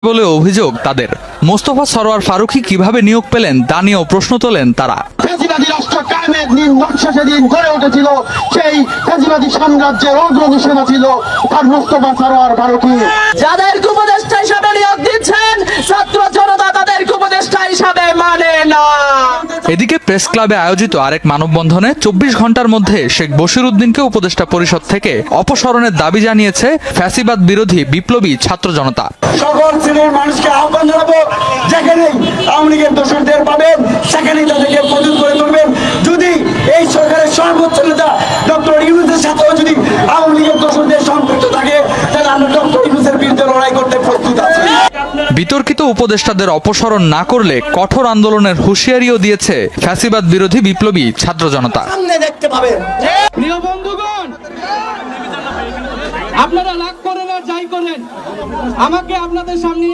বলে অভিযোগ তাদের। মোস্তফা সরোয়ার ফারুকী কিভাবে নিয়োগ পেলেন তা নিয়েও প্রশ্ন তোলেন তারা। ফ্যাসিবাদী রাষ্ট্র কায়েমের দিন নকশা সেদিন গড়ে উঠেছিল, সেই ফ্যাসিবাদী সাম্রাজ্যের অগ্রদূষণা ছিল তার মোস্তফা সরোয়ার ফারুকী। যাদের উপদেষ্টা হিসাবে নিয়োগ দিচ্ছেন ছাত্র জনতা তাদের উপদেষ্টা হিসাবে মানে না। এদিকে প্রেস ক্লাবে আয়োজিত আরেক মানববন্ধনে 24 ঘন্টার মধ্যে শেখ বশিরউদ্দিনকে উপদেষ্টা পরিষদ থেকে অপসারণের দাবি জানিয়েছে ফ্যাসিবাদ বিরোধী বিপ্লবী ছাত্র জনতা। সকল শ্রেণীর মানুষকে আহ্বান জানাবো, যেখানেই আওয়ামী লীগের দোষরদের পাবেন সেখানেই তাদেরকে প্রতিরোধ করে তুলবেন। যদি এই সরকারের সর্বোচ্চ নেতা ডক্টর ইউনূসের সাথেও যদি আওয়ামী লীগের দোষরদের সম্পৃক্ত থাকে, তাহলে আমরা ডক্টর ইউনূসের বিরুদ্ধে লড়াই করতে প্রস্তুত আছি। বিতর্কিত উপদেষ্টাদের অপসারণ না করলে কঠোর আন্দোলনের হুঁশিয়ারিও দিয়েছে ফ্যাসিবাদ বিরোধী বিপ্লবী ছাত্র জনতা। দেখতে পাবেন। প্রিয় বন্ধুগণ, আপনারা লাগ করেন আর যাই করেন, আমাকে আপনাদের সামনে